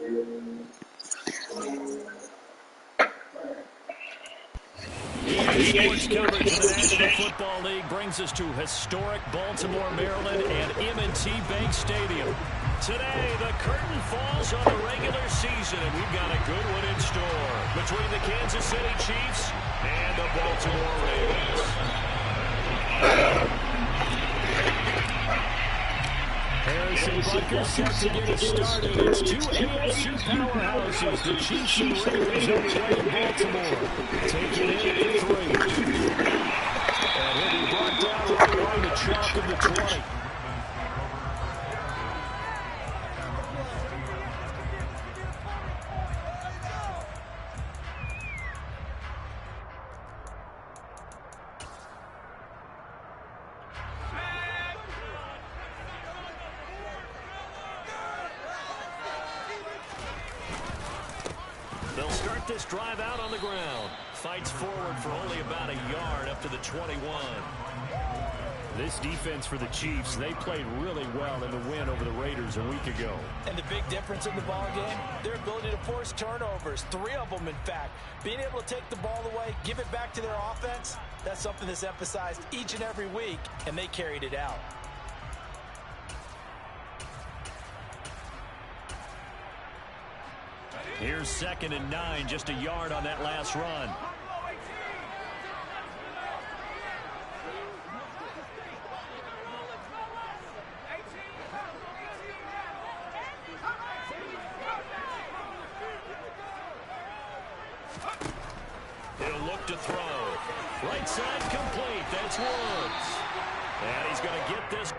Sports coverage of the National Football League brings us to historic Baltimore, Maryland, and M&T Bank Stadium. Today, the curtain falls on the regular season, and we've got a good one in store between the Kansas City Chiefs and the Baltimore Ravens. Harrison Butker set to get us started. It's two AFC powerhouses, the Chiefs and Ravens, underway in Baltimore. Taking it in at the 3. And he'll be brought down right along the chalk of the 20. They'll start this drive out on the ground. Fights forward for only about a yard up to the 21. This defense for the Chiefs, they played really well in the win over the Raiders a week ago. And the big difference in the ball game, their ability to force turnovers, 3 of them in fact. Being able to take the ball away, give it back to their offense, that's something that's emphasized each and every week, and they carried it out. Here's 2nd and 9, just a yard on that last run. He'll look to throw. Right side complete. That's Woods. And he's going to get this.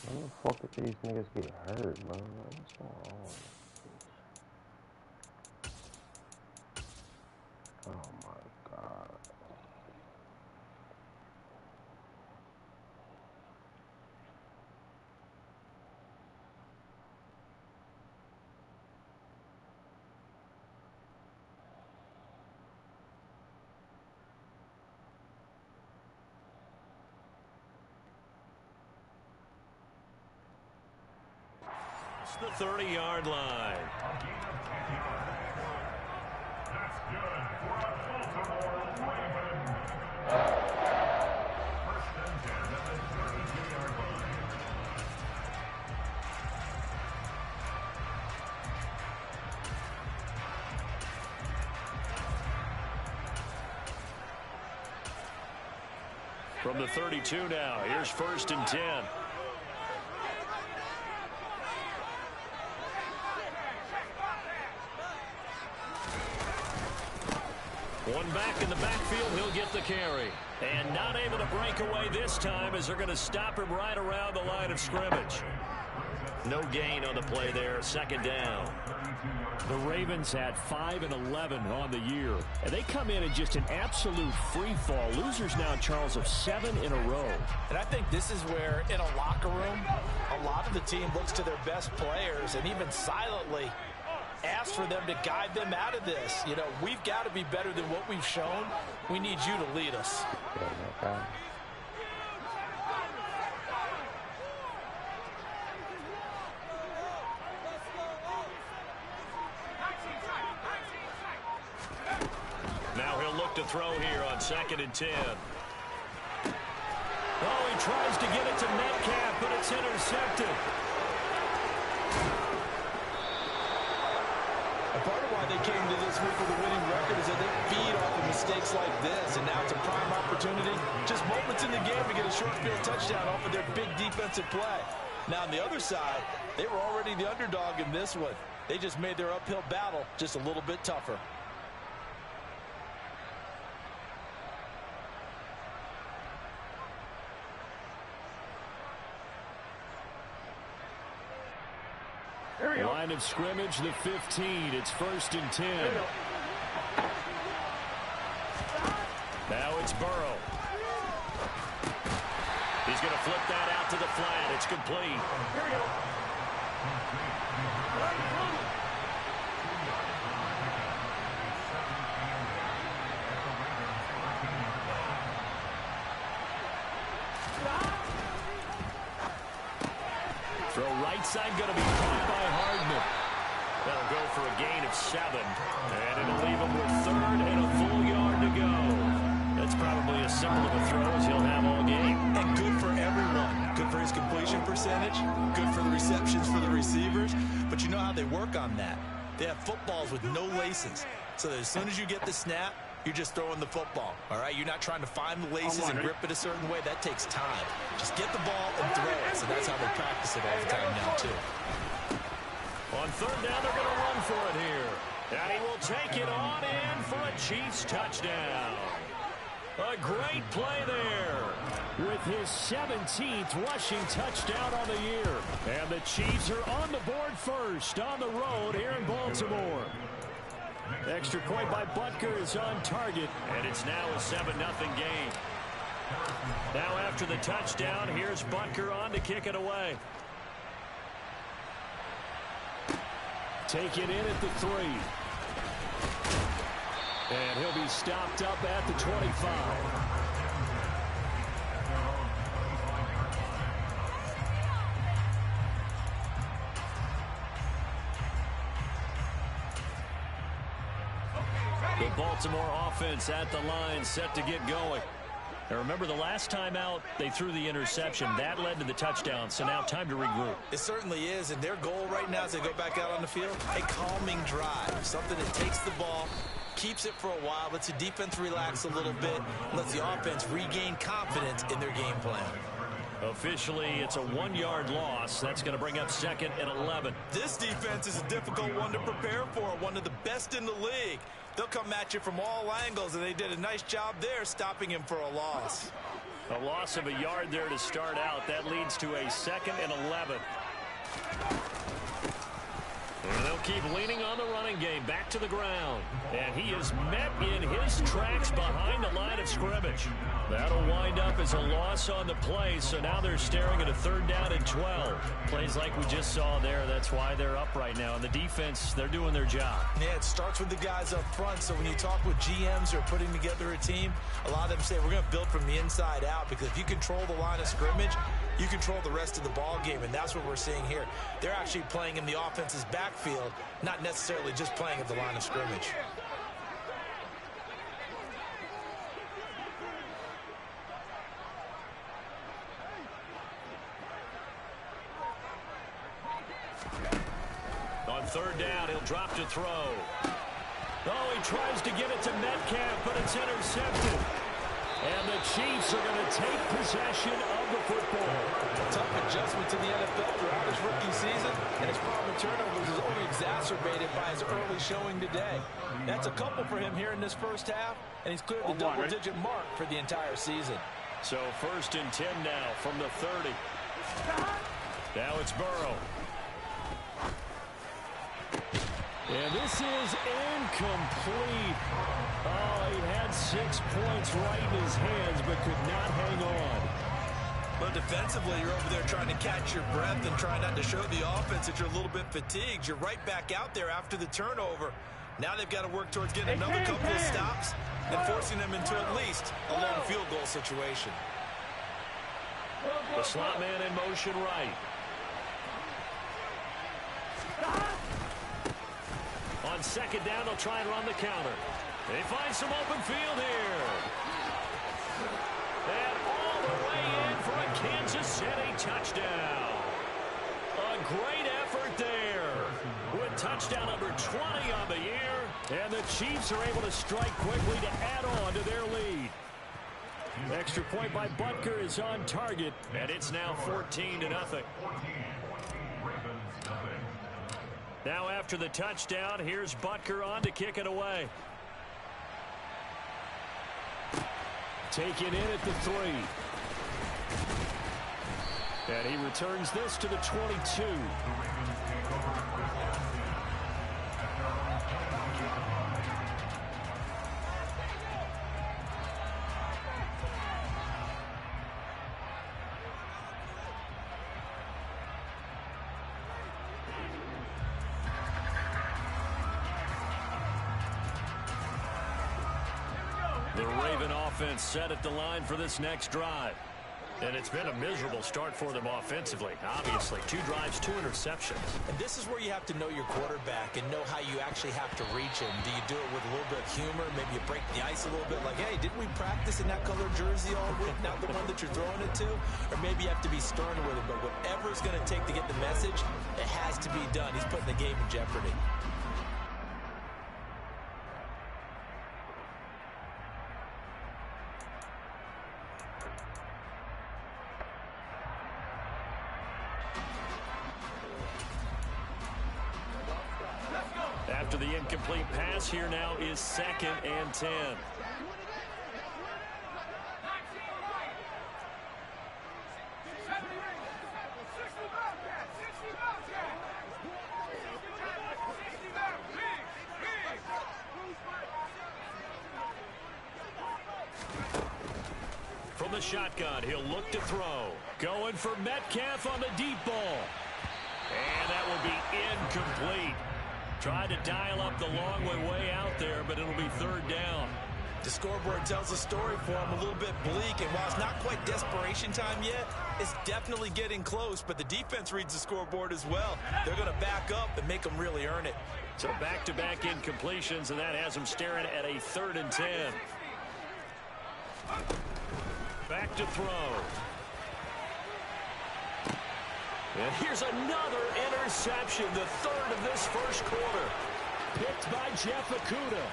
When the fuck did these niggas get hurt, bro? What's going on? Oh my god. The 30-yard line. That's good for a Baltimore Raven. First and 10 at the 32-yard line. From the 32 now, here's 1st and 10. One back in the backfield, he'll get the carry. And not able to break away this time as they're going to stop him right around the line of scrimmage. No gain on the play there, 2nd down. The Ravens had 5 and 11 on the year. And they come in just an absolute free fall. Losers now, Charles, of 7 in a row. And I think this is where, in a locker room, a lot of the team looks to their best players and even silently ask for them to guide them out of this. You know, we've got to be better than what we've shown. We need you to lead us. Now he'll look to throw here on 2nd and 10. Oh, he tries to get it to Metcalf, but it's intercepted. Part of why they came to this week with a winning record is that they feed off of mistakes like this, and now it's a prime opportunity. Just moments in the game to get a short field touchdown off of their big defensive play. Now on the other side, they were already the underdog in this one. They just made their uphill battle just a little bit tougher. Line of scrimmage, the 15. It's 1st and 10. Now it's Burrow. He's going to flip that out to the flat. It's complete. The right side going to be caught by Hardman. That'll go for a gain of 7. And it'll leave him with 3rd and a full yard to go. That's probably as simple of a throw as he'll have all game. And good for everyone. Good for his completion percentage. Good for the receptions for the receivers. But you know how they work on that. They have footballs with no laces. So that as soon as you get the snap, you're just throwing the football. All right? You're not trying to find the laces and grip it a certain way. That takes time. Just get the ball and throw it. So that's how they practice it all the time now, too. On 3rd down, they're going to run for it here. And he will take it on in for a Chiefs touchdown. A great play there. With his 17th rushing touchdown on the year. And the Chiefs are on the board first on the road here in Baltimore. Extra point by Butker is on target. And it's now a 7-0 game. Now after the touchdown, here's Butker on to kick it away. Take it in at the 3. And he'll be stopped up at the 25. The Baltimore offense at the line, set to get going. Now remember, the last time out, they threw the interception. That led to the touchdown, so now time to regroup. It certainly is, and their goal right now as they go back out on the field, a calming drive. Something that takes the ball, keeps it for a while, lets the defense relax a little bit, lets the offense regain confidence in their game plan. Officially, it's a 1-yard loss. That's going to bring up 2nd and 11. This defense is a difficult one to prepare for, one of the best in the league. They'll come at you from all angles, and they did a nice job there stopping him for a loss. A loss of a yard there to start out. That leads to a 2nd and 11. And they'll keep leaning on the running game. Back to the ground. And he is met in his tracks behind the line of scrimmage. That'll wind up as a loss on the play. So now they're staring at a 3rd down and 12. Plays like we just saw there. That's why they're up right now. And the defense, they're doing their job. Yeah, it starts with the guys up front. So when you talk with GMs who are putting together a team, a lot of them say we're going to build from the inside out. Because if you control the line of scrimmage, you control the rest of the ball game, and that's what we're seeing here. They're actually playing in the offense's backfield, not necessarily just playing at the line of scrimmage. On 3rd down, he'll drop to throw. Oh, he tries to get it to Metcalf, but it's intercepted. And the Chiefs are going to take possession of the football. A tough adjustment to the NFL throughout his rookie season, and his problem with turnovers is only exacerbated by his early showing today. That's a couple for him here in this first half, and he's cleared the double-digit mark for the entire season. So 1st and 10 now from the 30. Now it's Burrow. And this is incomplete. Oh, he had 6 points right in his hands, but could not hang on. But defensively, you're over there trying to catch your breath and try not to show the offense that you're a little bit fatigued. You're right back out there after the turnover. Now they've got to work towards getting another couple of stops and forcing them into at least a long field goal situation. The slot man in motion right. On 2nd down, they'll try and run the counter. They find some open field here. And all the way in for a Kansas City touchdown. A great effort there. With touchdown number 20 on the year. And the Chiefs are able to strike quickly to add on to their lead. Extra point by Butker is on target. And it's now 14-0. Now after the touchdown, here's Butker on to kick it away. Taken in at the 3. And he returns this to the 22. The Raven offense set at the line for this next drive. And it's been a miserable start for them offensively. Obviously, 2 drives, 2 interceptions. And this is where you have to know your quarterback and know how you actually have to reach him. Do you do it with a little bit of humor? Maybe you break the ice a little bit like, hey, didn't we practice in that color jersey all week, not the one that you're throwing it to? Or maybe you have to be stern with him. But whatever it's going to take to get the message, it has to be done. He's putting the game in jeopardy. After the incomplete pass, here now is 2nd and 10. From the shotgun, he'll look to throw. Going for Metcalf on the deep ball. And that will be incomplete. Tried to dial up the long way out there, but it'll be 3rd down. The scoreboard tells a story for him, a little bit bleak, and while it's not quite desperation time yet, it's definitely getting close, but the defense reads the scoreboard as well. They're going to back up and make them really earn it. So back-to-back incompletions, and that has them staring at a 3rd and 10. Back to throw. And here's another interception, the 3rd of this first quarter. Picked by Jeff Okudah.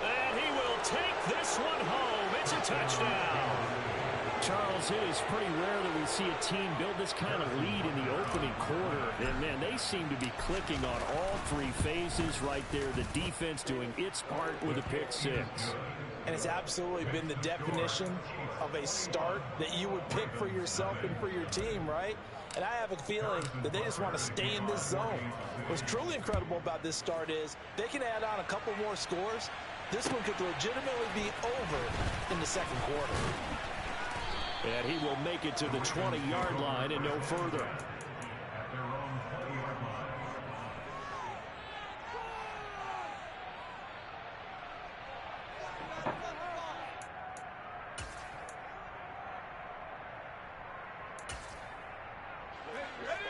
And he will take this one home. It's a touchdown. Charles, it is pretty rare that we see a team build this kind of lead in the opening quarter. And, man, they seem to be clicking on all 3 phases right there. The defense doing its part with a pick 6. And it's absolutely been the definition of a start that you would pick for yourself and for your team, right? And I have a feeling that they just want to stay in this zone. What's truly incredible about this start is they can add on a couple more scores. This one could legitimately be over in the 2nd quarter. And he will make it to the 20-yard line and no further.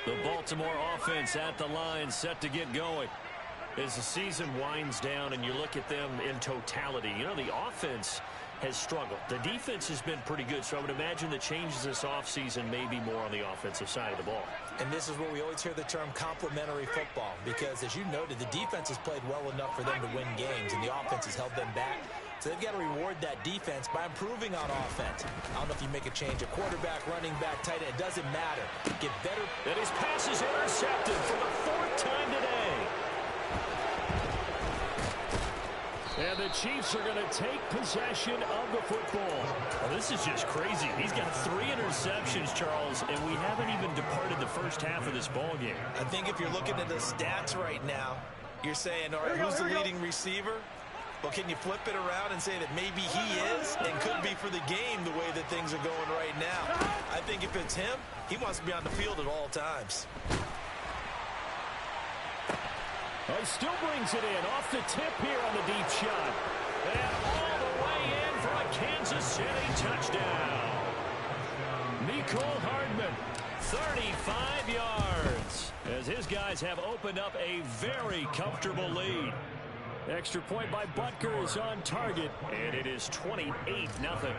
The Baltimore offense at the line, set to get going. As the season winds down and you look at them in totality, you know, the offense has struggled. The defense has been pretty good, so I would imagine the changes this offseason may be more on the offensive side of the ball. And this is where we always hear the term complementary football, because as you noted, the defense has played well enough for them to win games, and the offense has held them back. So they've got to reward that defense by improving on offense. I don't know if you make a change, a quarterback, running back, tight end, it doesn't matter. Get better. And his pass is intercepted for the 4th time today. And the Chiefs are going to take possession of the football. Well, this is just crazy. He's got 3 interceptions, Charles, and we haven't even departed the first half of this ball game. I think if you're looking at the stats right now, you're saying, all right, who's the leading receiver? Well, can you flip it around and say that maybe he is and could be for the game the way that things are going right now? I think if it's him, he wants to be on the field at all times. He still brings it in off the tip here on the deep shot. And all the way in for a Kansas City touchdown. Mecole Hardman, 35 yards, as his guys have opened up a very comfortable lead. Extra point by Butker is on target, and it is 28-0.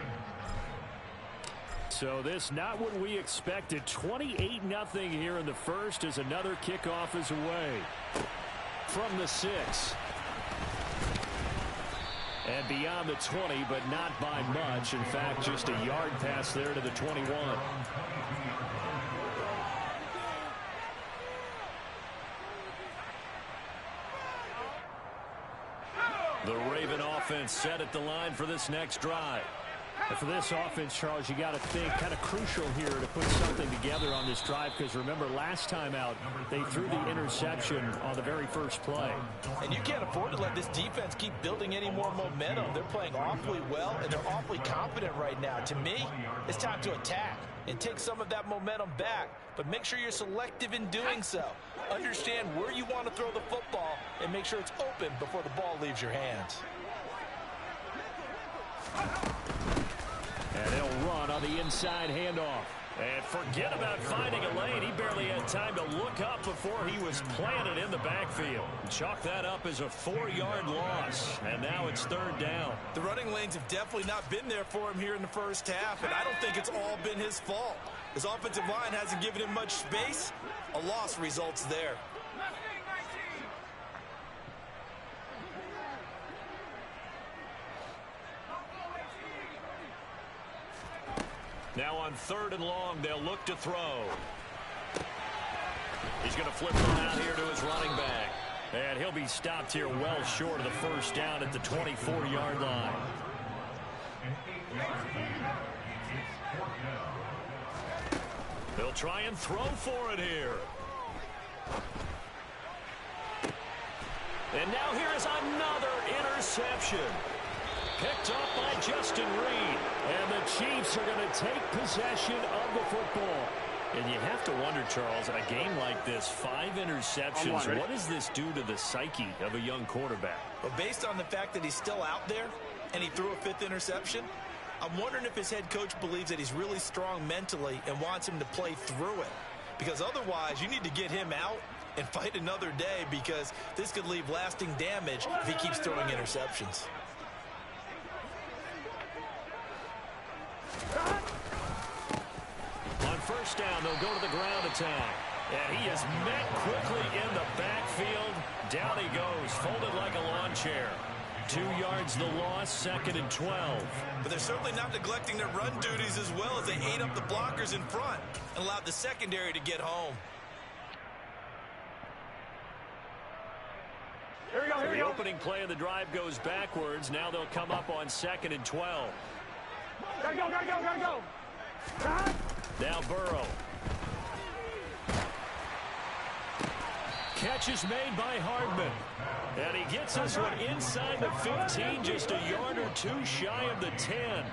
So this not what we expected. 28-0 here in the first as another kickoff is away. From the 6. And beyond the 20, but not by much. In fact, just a yard pass there to the 21. The Raven offense set at the line for this next drive. And for this offense, Charles, you got to think kind of crucial here to put something together on this drive, because remember last time out they threw the interception on the very first play. And you can't afford to let this defense keep building any more momentum. They're playing awfully well, and they're awfully confident right now. To me, it's time to attack and take some of that momentum back, but make sure you're selective in doing so. Understand where you want to throw the football and make sure it's open before the ball leaves your hands. And they'll run on the inside handoff. And forget about finding a lane. He barely had time to look up before he was planted in the backfield. Chalk that up as a 4-yard loss. And now it's third down. The running lanes have definitely not been there for him here in the first half, and I don't think it's all been his fault. His offensive line hasn't given him much space. A loss results there. Now on 3rd and long, they'll look to throw. He's going to flip it out here to his running back. And he'll be stopped here well short of the first down at the 24-yard line. They'll try and throw for it here. And now here is another interception. Picked up by Justin Reed. And the Chiefs are going to take possession of the football. And you have to wonder, Charles, in a game like this, 5 interceptions, what does this do to the psyche of a young quarterback? But based on the fact that he's still out there and he threw a 5th interception, I'm wondering if his head coach believes that he's really strong mentally and wants him to play through it. Because otherwise, you need to get him out and fight another day, because this could leave lasting damage if he keeps throwing interceptions. On first down, they'll go to the ground attack. And he is met quickly in the backfield. Down he goes, folded like a lawn chair. 2 yards the loss, 2nd and 12. But they're certainly not neglecting their run duties as well, as they ate up the blockers in front and allowed the secondary to get home. Here we go, the opening play of the drive goes backwards. Now they'll come up on 2nd and 12. Gotta go. Now Burrow. Catch is made by Hardman. And he gets this one inside the 15, just a yard or 2 shy of the 10.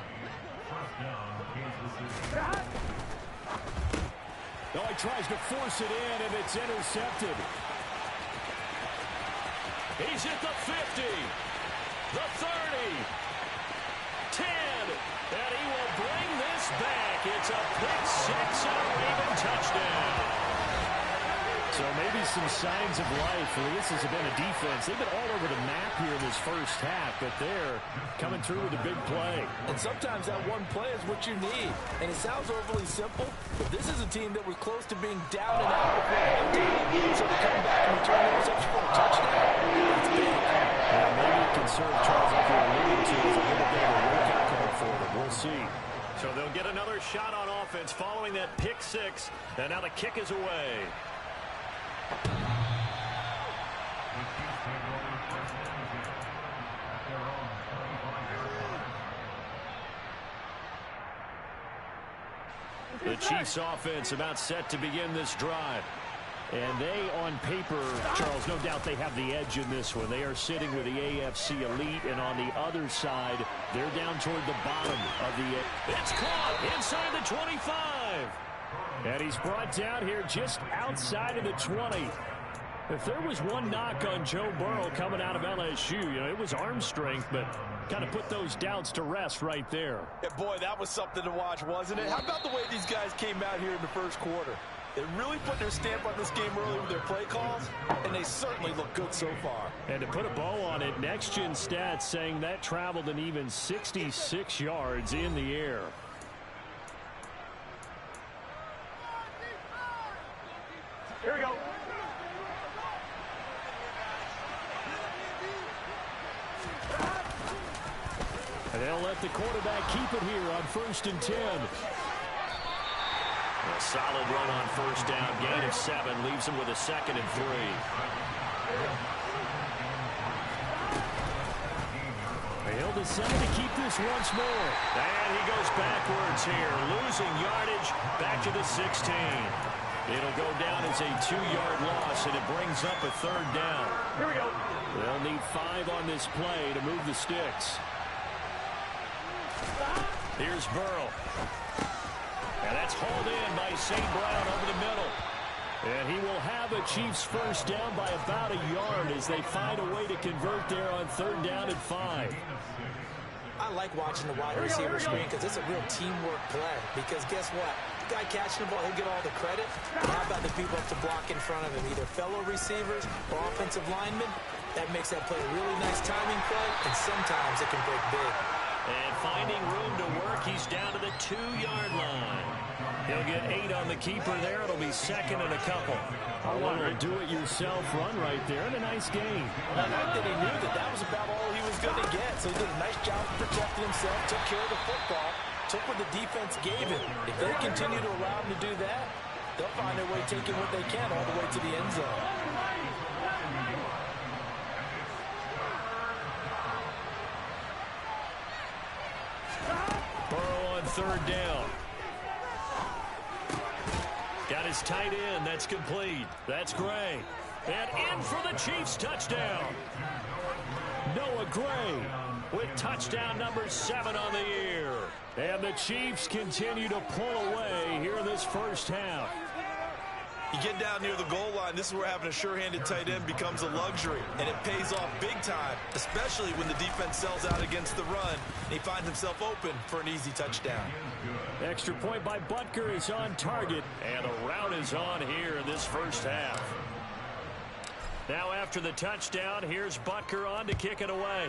No, he tries to force it in, and it's intercepted. He's at the 50, the 30, 10, and he will bring this back. It's a pick 6 and a Raven touchdown. So maybe some signs of life for this has been a defense. They've been all over the map here in this first half, but they're coming through with a big play. And sometimes that one play is what you need. And it sounds overly simple, but this is a team that was close to being down and out before halftime. So to come back and return the interception for a touchdown, it's big. Yeah, maybe it can serve, Charles, like you're alluding to, as a little bit of a workout call for them. We'll see. So they'll get another shot on offense following that pick 6. And now the kick is away. The Chiefs offense about set to begin this drive. And they, on paper, Charles, no doubt they have the edge in this one. They are sitting with the AFC elite, and on the other side, they're down toward the bottom of the... It's caught inside the 25. And he's brought down here just outside of the 20. If there was one knock on Joe Burrow coming out of LSU, it was arm strength, but kind of put those doubts to rest right there. Yeah, boy, that was something to watch, wasn't it? How about the way these guys came out here in the first quarter? They really put their stamp on this game early with their play calls, and they certainly look good so far. And to put a bow on it, Next Gen Stats saying that traveled an even 66 yards in the air. Here we go. And they'll let the quarterback keep it here on 1st and 10. A solid run on first down. Gain of 7 leaves him with a 2nd and 3. He'll decide to keep this once more. And he goes backwards here, losing yardage back to the 16. It'll go down as a 2-yard loss, and it brings up a 3rd down. Here we go. They'll need 5 on this play to move the sticks. Here's Burrow. And that's hauled in by St. Brown over the middle. And he will have a Chiefs first down by about a yard as they find a way to convert there on 3rd down and 5. I like watching the wide receiver screen because it's a real teamwork play. Because guess what? The guy catching the ball, he'll get all the credit. But how about the people up to block in front of him, either fellow receivers or offensive linemen? That makes that play a really nice timing play, and sometimes it can break big. And finding room to work, he's down to the 2-yard line. He'll get 8 on the keeper there. It'll be second and a couple. A little do-it-yourself run right there, and a nice gain. I like that he knew that was about all he was going to get, so he did a nice job of protecting himself, took care of the football, took what the defense gave him. If they continue to allow him to do that, they'll find their way taking what they can all the way to the end zone. Burrow on 3rd down. Got his tight end. That's complete. That's Gray. And in for the Chiefs touchdown. Noah Gray with touchdown number 7 on the year. And the Chiefs continue to pull away here in this first half. You get down near the goal line, this is where having a sure-handed tight end becomes a luxury, and it pays off big time, especially when the defense sells out against the run, and he finds himself open for an easy touchdown. Extra point by Butker is on target, and a route is on here in this first half. Now after the touchdown, here's Butker on to kick it away.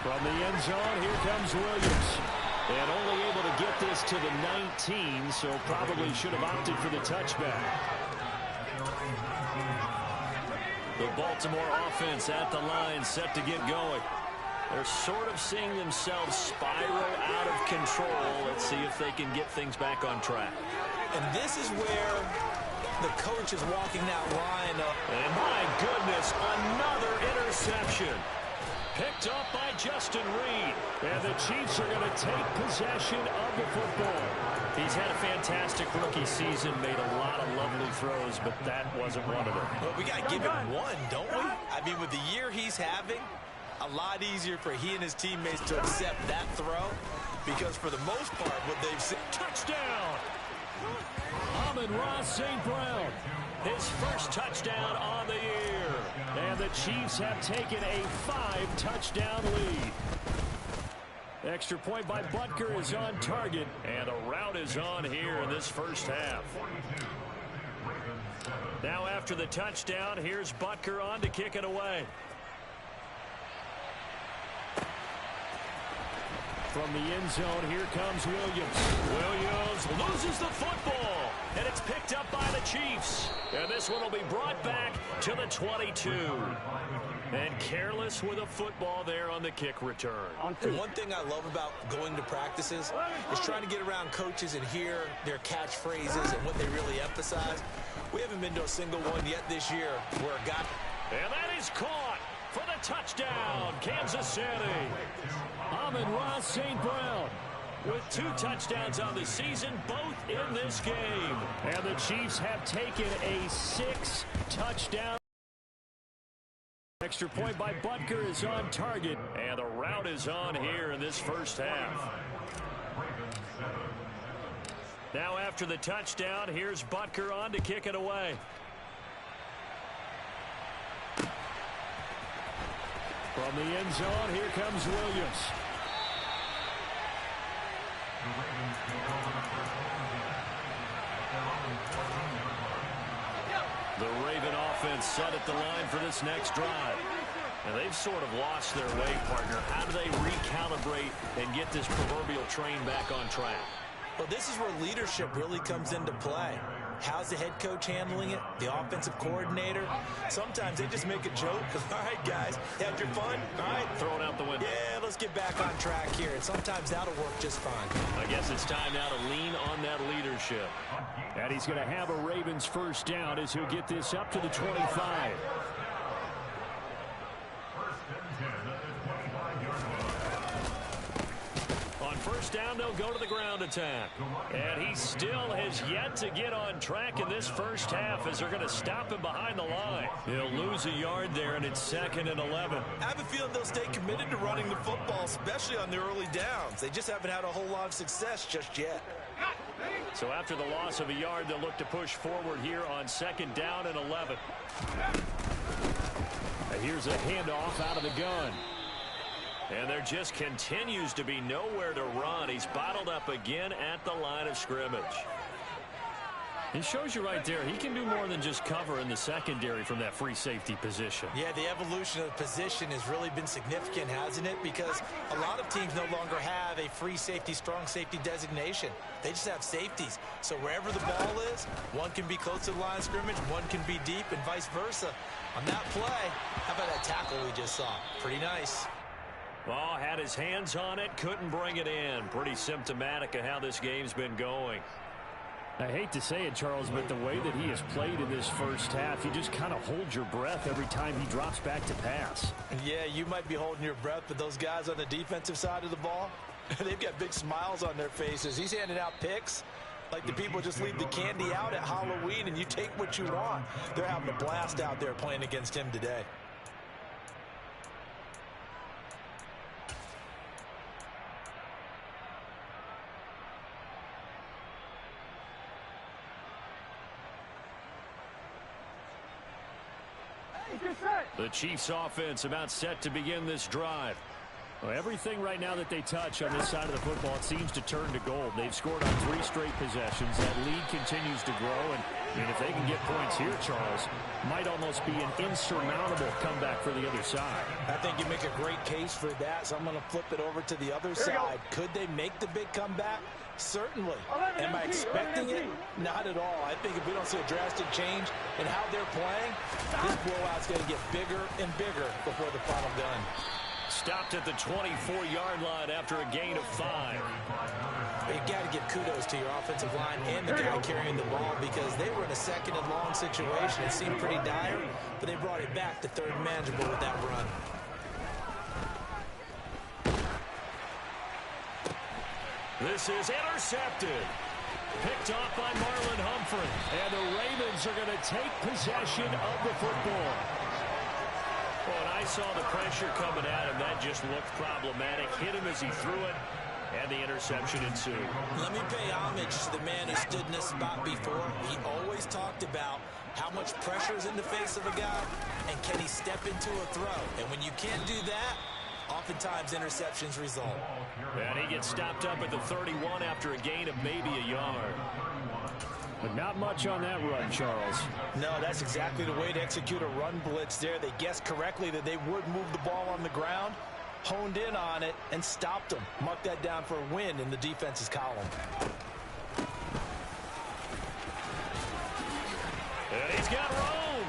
From the end zone, here comes Williams. And only able to get this to the 19, so probably should have opted for the touchback. The Baltimore offense at the line, set to get going. They're sort of seeing themselves spiral out of control. Let's see if they can get things back on track. And this is where the coach is walking that line up. And my goodness, another interception. Picked up by Justin Reed. And the Chiefs are going to take possession of the football. He's had a fantastic rookie season, made a lot of lovely throws, but that wasn't one of them. Well, we got to give him one, don't we? I mean, with the year he's having, a lot easier for he and his teammates to accept that throw, because for the most part, what they've seen... Touchdown! Amon-Ra St. Brown. His first touchdown on the year. And the Chiefs have taken a 5-touchdown lead. Extra point by Butker is on target. And a route is on here in this first half. Now after the touchdown, here's Butker on to kick it away. From the end zone, here comes Williams. Williams loses the football, and it's picked up by the Chiefs. And this one will be brought back to the 22. And careless with a football there on the kick return. And one thing I love about going to practices is trying to get around coaches and hear their catchphrases and what they really emphasize. We haven't been to a single one yet this year where a guy... And that is caught for the touchdown, Kansas City. Amon-Ra St. Brown with 2 touchdowns on the season, both in this game. And the Chiefs have taken a 6-touchdown. Extra point by Butker is on target, and the route is on here in this first half. Now after the touchdown, here's Butker on to kick it away. From the end zone, here comes Williams. The Raven offense set at the line for this next drive. And they've sort of lost their way, partner. How do they recalibrate and get this proverbial train back on track? Well, this is where leadership really comes into play. How's the head coach handling it? The offensive coordinator? Sometimes they just make a joke. All right, guys, had your fun? All right. Throw it out the window. Yeah, let's get back on track here. And sometimes that'll work just fine. I guess it's time now to lean on that leadership. And he's going to have a Ravens first down as he'll get this up to the 25. First down, they'll go to the ground attack. And he still has yet to get on track in this first half as they're going to stop him behind the line. He'll lose a yard there, and it's 2nd and 11. I have a feeling they'll stay committed to running the football, especially on their early downs. They just haven't had a whole lot of success just yet. So after the loss of a yard, they'll look to push forward here on 2nd down and 11. Here's a handoff out of the gun. And there just continues to be nowhere to run. He's bottled up again at the line of scrimmage. It shows you right there, he can do more than just cover in the secondary from that free safety position. Yeah, the evolution of the position has really been significant, hasn't it? Because a lot of teams no longer have a free safety, strong safety designation. They just have safeties. So wherever the ball is, one can be close to the line of scrimmage, one can be deep, and vice versa. On that play, how about that tackle we just saw? Pretty nice. Oh, had his hands on it, couldn't bring it in. Pretty symptomatic of how this game's been going. I hate to say it, Charles, but the way that he has played in this first half, you just kind of hold your breath every time he drops back to pass. Yeah, you might be holding your breath, but those guys on the defensive side of the ball, they've got big smiles on their faces. He's handing out picks like the people just leave the candy out at Halloween and you take what you want. They're having a blast out there playing against him today. The Chiefs offense about set to begin this drive. Well, everything right now that they touch on this side of the football, it seems to turn to gold. They've scored on 3 straight possessions. That lead continues to grow. And I mean, if they can get points here, Charles, might almost be an insurmountable comeback for the other side. I think you make a great case for that, so I'm going to flip it over to the other side. Could they make the big comeback? Certainly. Am I expecting it? Not at all. I think if we don't see a drastic change in how they're playing, this blowout's going to get bigger and bigger before the final gun. Stopped at the 24-yard line after a gain of 5. You got to give kudos to your offensive line and the guy carrying the ball because they were in a second and long situation. It seemed pretty dire, but they brought it back to third and manageable with that run. This is intercepted. Picked off by Marlon Humphrey. And the Ravens are going to take possession of the football. Well, and I saw the pressure coming at him. That just looked problematic. Hit him as he threw it, and the interception ensued. Let me pay homage to the man who stood in this spot before. He always talked about how much pressure is in the face of a guy, and can he step into a throw. And when you can't do that, oftentimes interceptions result. And he gets stopped up at the 31 after a gain of maybe a yard. But not much on that run, Charles. No, that's exactly the way to execute a run blitz there. They guessed correctly that they would move the ball on the ground, honed in on it, and stopped them. Mark that down for a win in the defense's column. And he's got room.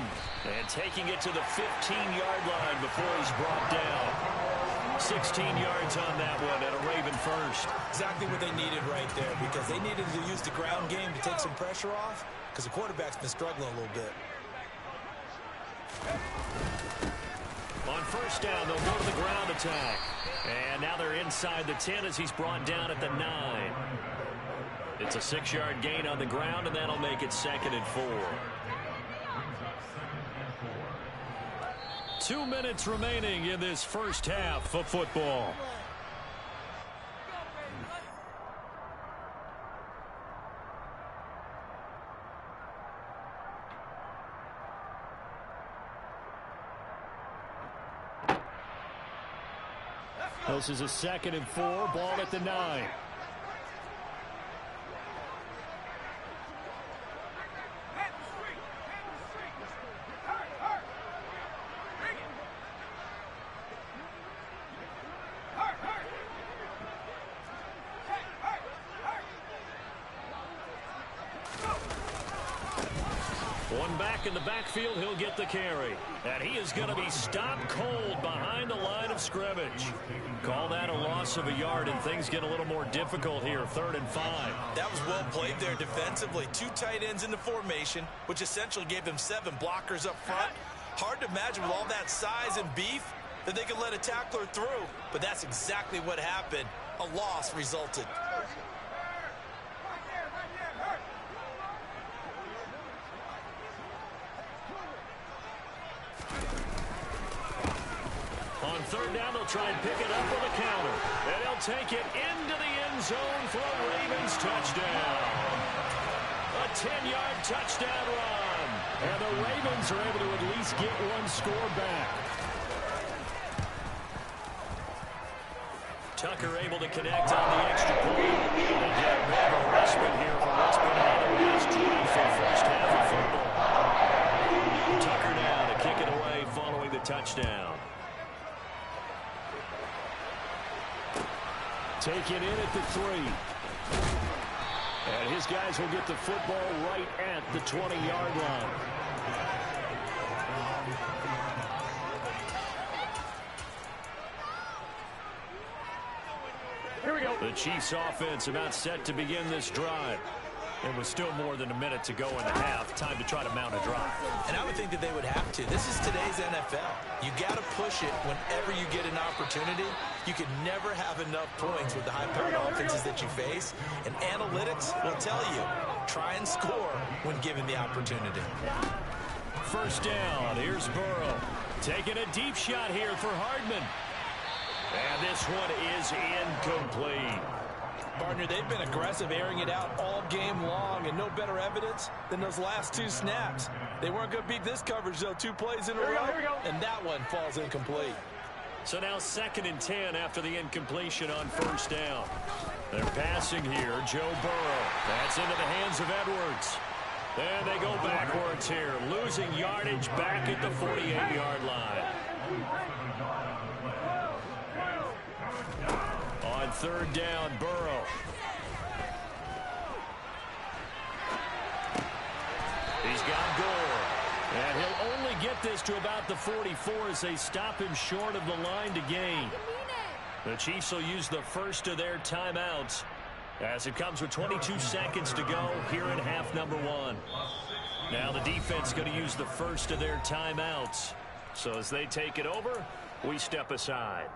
And taking it to the 15-yard line before he's brought down. 16 yards on that one and a Raven first. Exactly what they needed right there because they needed to use the ground game to take some pressure off because the quarterback's been struggling a little bit. On first down, they'll go to the ground attack. And now they're inside the 10 as he's brought down at the 9. It's a 6-yard gain on the ground, and that'll make it 2nd and 4. 2 minutes remaining in this first half of football. This is a 2nd and 4, ball at the 9. One back in the backfield, he'll get the carry. And he is going to be stopped cold behind the line of scrimmage. Call that a loss of a yard, and things get a little more difficult here, 3rd and 5. That was well played there defensively. 2 tight ends in the formation, which essentially gave them 7 blockers up front. Hard to imagine with all that size and beef that they could let a tackler through. But that's exactly what happened. A loss resulted. On 3rd down, they'll try and pick it up with a counter. And he'll take it into the end zone for a Ravens touchdown. A 10-yard touchdown run. And the Ravens are able to at least get one score back. Tucker able to connect on the extra point. They get a bit of a respite here from what's been an otherwise dreadful first half of football. Tucker now to kick it away following the touchdown. Taken in at the 3. And his guys will get the football right at the 20-yard line. Here we go. The Chiefs offense about set to begin this drive. It was still more than a minute to go in the half. Time to try to mount a drive. And I would think that they would have to. This is today's NFL. You got to push it whenever you get an opportunity. You can never have enough points with the high-powered offenses that you face. And analytics will tell you, try and score when given the opportunity. First down. Here's Burrow. Taking a deep shot here for Hardman. And this one is incomplete. Partner, they've been aggressive, airing it out all game long, and no better evidence than those last 2 snaps. They weren't going to beat this coverage, though. 2 plays in a row, and that one falls incomplete. So now 2nd and 10 after the incompletion on first down. They're passing here. Joe Burrow. That's into the hands of Edwards. And they go backwards here, losing yardage back at the 48-yard line. On 3rd down, Burrow. He's got Gore. And he'll only get this to about the 44 as they stop him short of the line to gain. The Chiefs will use the first of their timeouts as it comes with 22 seconds to go here in half number 1. Now the defense going to use the first of their timeouts. So as they take it over, we step aside.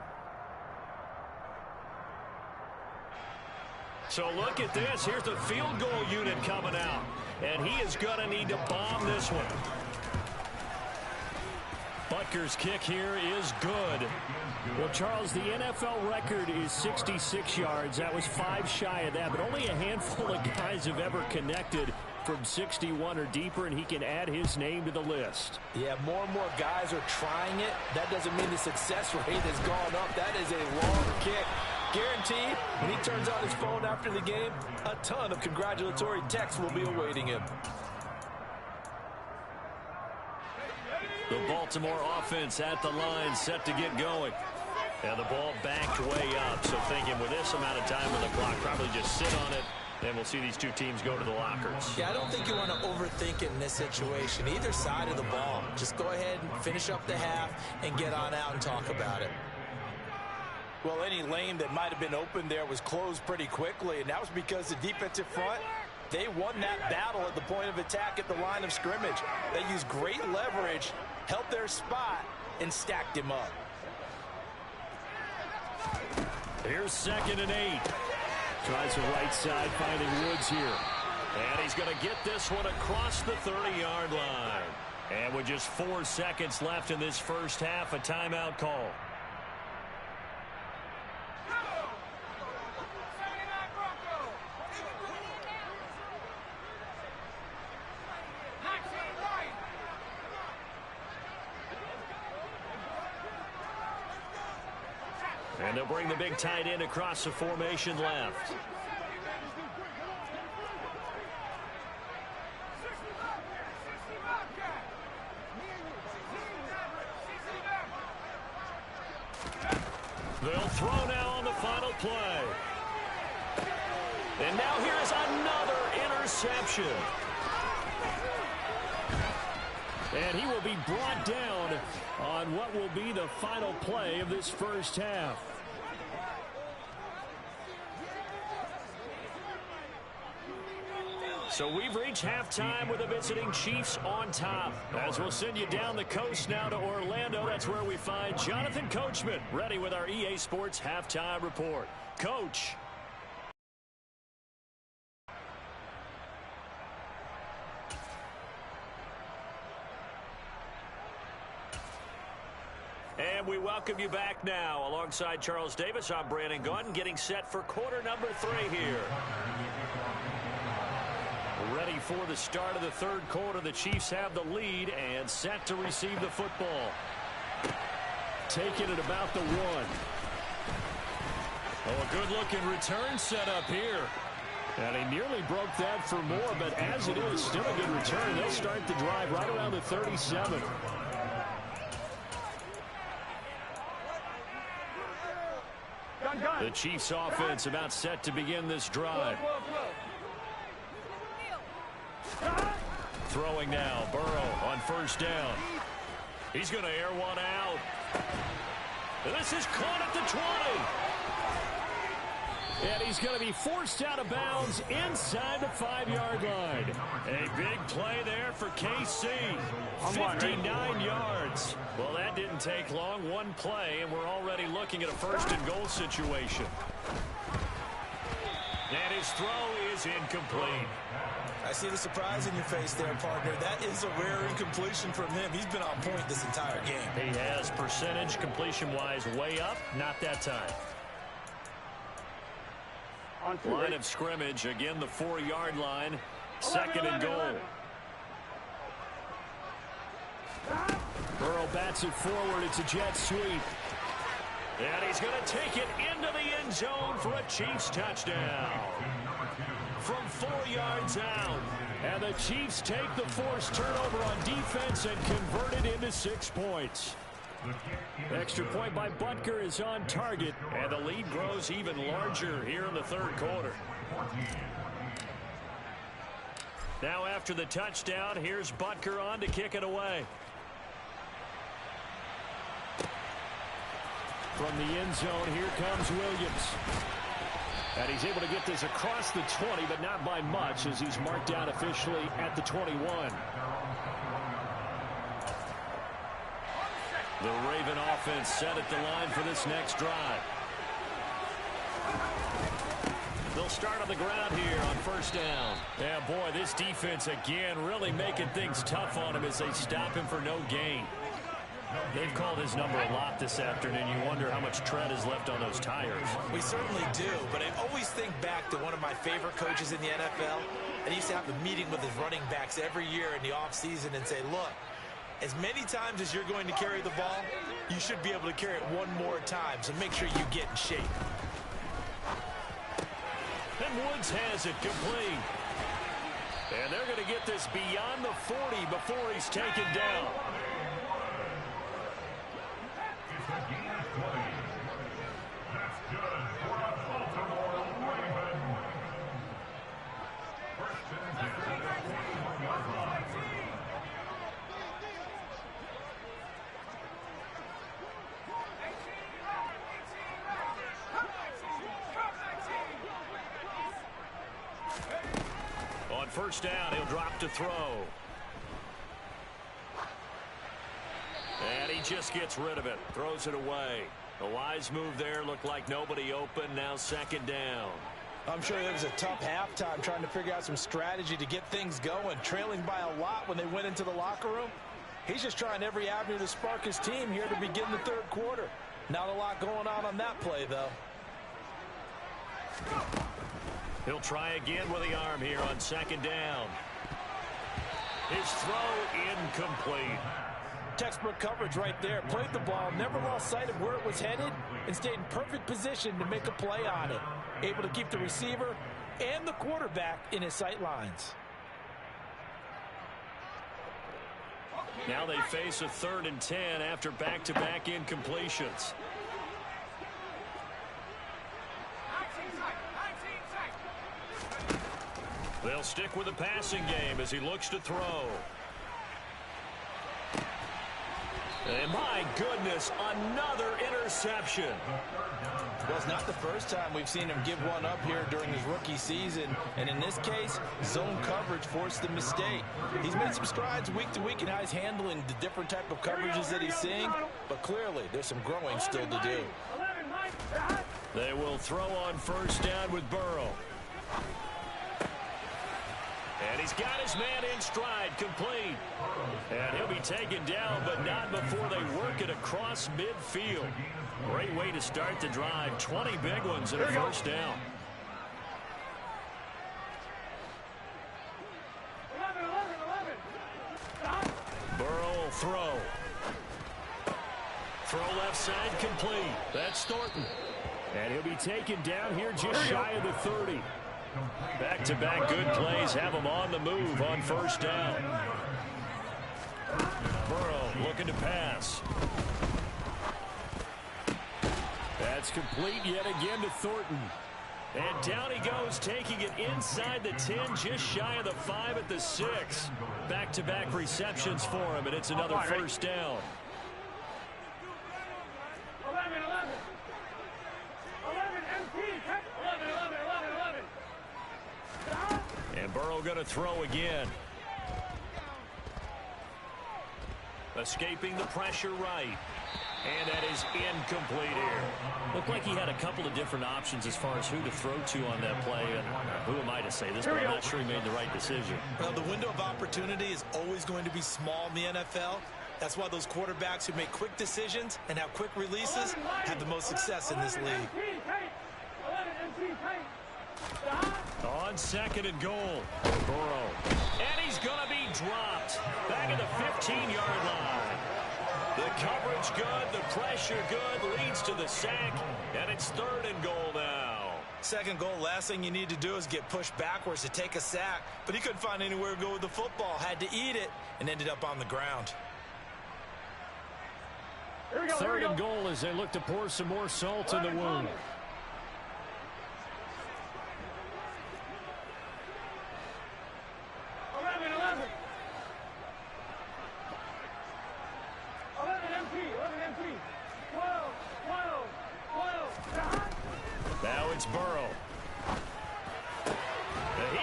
So look at this. Here's the field goal unit coming out. And he is going to need to bomb this one. Butker's kick here is good. Well, Charles, the NFL record is 66 yards. That was 5 shy of that, but only a handful of guys have ever connected from 61 or deeper, and he can add his name to the list. Yeah, more and more guys are trying it. That doesn't mean the success rate has gone up. That is a long kick. Guaranteed, when he turns on his phone after the game, a ton of congratulatory texts will be awaiting him. The Baltimore offense at the line set to get going. And the ball backed way up. So thinking with this amount of time on the clock, probably just sit on it. And we'll see these 2 teams go to the lockers. Yeah, I don't think you want to overthink it in this situation. Either side of the ball. Just go ahead and finish up the half and get on out and talk about it. Well, any lane that might have been open there was closed pretty quickly, and that was because the defensive front, they won that battle at the point of attack at the line of scrimmage. They used great leverage, held their spot, and stacked him up. Here's 2nd and 8. Tries the right side, finding Woods here. And he's going to get this one across the 30-yard line. And with just 4 seconds left in this first half, a timeout call. And they'll bring the big tight end across the formation left. They'll throw now on the final play. And now here's another interception. And he will be brought down on what will be the final play of this first half. So we've reached halftime with the visiting Chiefs on top. As we'll send you down the coast now to Orlando, that's where we find Jonathan Coachman, ready with our EA Sports Halftime Report. Coach. And we welcome you back now. Alongside Charles Davis, I'm Brandon Gaudin, getting set for quarter number 3 here. Ready for the start of the 3rd quarter. The Chiefs have the lead and set to receive the football. Taking it about the 1. Oh, a good-looking return set up here. And he nearly broke that for more, but as it is, still a good return. They'll start the drive right around the 37. The Chiefs offense about set to begin this drive. Throwing now, Burrow on first down. He's going to air one out. And this is caught at the 20. And he's going to be forced out of bounds inside the 5-yard line. A big play there for KC. 59 yards. Well, that didn't take long. One play, and we're already looking at a first-and-goal situation. And his throw is incomplete. I see the surprise in your face there, partner. That is a rare incompletion from him. He's been on point this entire game. He has percentage completion-wise way up. Not that time. Line of scrimmage, again the 4-yard line. Second and goal. Burrow bats it forward. It's a jet sweep. And he's going to take it into the end zone for a Chiefs touchdown. From 4 yards out. And the Chiefs take the forced turnover on defense and convert it into 6 points. Extra point by Butker is on target. And the lead grows even larger here in the third quarter. Now after the touchdown, here's Butker on to kick it away. From the end zone, here comes Williams. And he's able to get this across the 20, but not by much, as he's marked down officially at the 21. The Raven offense set at the line for this next drive. They'll start on the ground here on first down. Yeah, boy, this defense again really making things tough on him as they stop him for no gain. They've called his number a lot this afternoon. You wonder how much tread is left on those tires. We certainly do, but I always think back to one of my favorite coaches in the NFL. And he used to have a meeting with his running backs every year in the offseason and say, look, as many times as you're going to carry the ball, you should be able to carry it one more time, so make sure you get in shape. And Woods has it complete. And they're going to get this beyond the 40 before he's taken down. On first down, he'll drop to throw. And he just gets rid of it. Throws it away. A wise move there. Looked like nobody open. Now second down. I'm sure it was a tough halftime trying to figure out some strategy to get things going. Trailing by a lot when they went into the locker room. He's just trying every avenue to spark his team here to begin the third quarter. Not a lot going on that play, though. He'll try again with the arm here on second down. His throw incomplete. Textbook coverage right there. Played the ball, never lost sight of where it was headed, and stayed in perfect position to make a play on it. Able to keep the receiver and the quarterback in his sight lines. Now they face a 3rd and 10 after back-to-back incompletions. They'll stick with the passing game as he looks to throw. And my goodness, another interception. Well, it's not the first time we've seen him give one up here during his rookie season. And in this case, zone coverage forced the mistake. He's made some strides week to week in how he's handling the different type of coverages that he's seeing. But clearly, there's some growing still to do. They will throw on first down with Burrow. And he's got his man in stride, complete. And he'll be taken down, but not before they work it across midfield. Great way to start the drive. 20 big ones and a first down. Burrow will throw. Throw left side, complete. That's Thornton. And he'll be taken down here just shy of the 30. Back-to-back good plays have him on the move on first down. Burrow looking to pass. That's complete yet again to Thornton. And down he goes, taking it inside the 10, just shy of the 5 at the 6. Back-to-back receptions for him, and it's another first down. 11, MP, 11. And Burrow going to throw again. Escaping the pressure right. And that is incomplete here. Looked like he had a couple of different options as far as who to throw to on that play. And who am I to say this, but I'm not sure he made the right decision. Well, the window of opportunity is always going to be small in the NFL. That's why those quarterbacks who make quick decisions and have quick releases have the most success in this league. On 2nd and goal, Burrow. And he's going to be dropped. Back at the 15-yard line. The coverage good, the pressure good, leads to the sack, and it's 3rd and goal now. 2nd goal, last thing you need to do is get pushed backwards to take a sack, but he couldn't find anywhere to go with the football, had to eat it, and ended up on the ground. 3rd and goal as they look to pour some more salt in the wound. Now it's Burrow.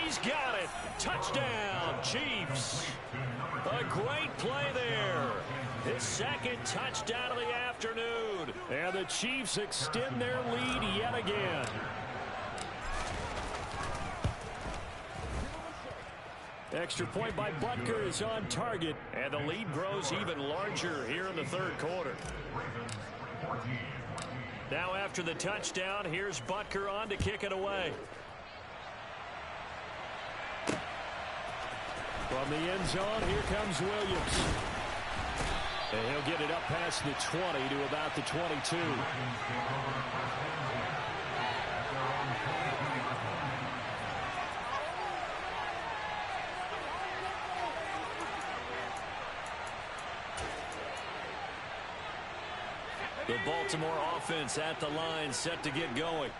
He's got it. Touchdown, Chiefs. A great play there. His 2nd touchdown of the afternoon. And the Chiefs extend their lead yet again. Extra point by Butker is on target. And the lead grows even larger here in the 3rd quarter. Now after the touchdown, here's Butker on to kick it away. From the end zone, here comes Williams. And he'll get it up past the 20 to about the 22. The Baltimore offense at the line, set to get going.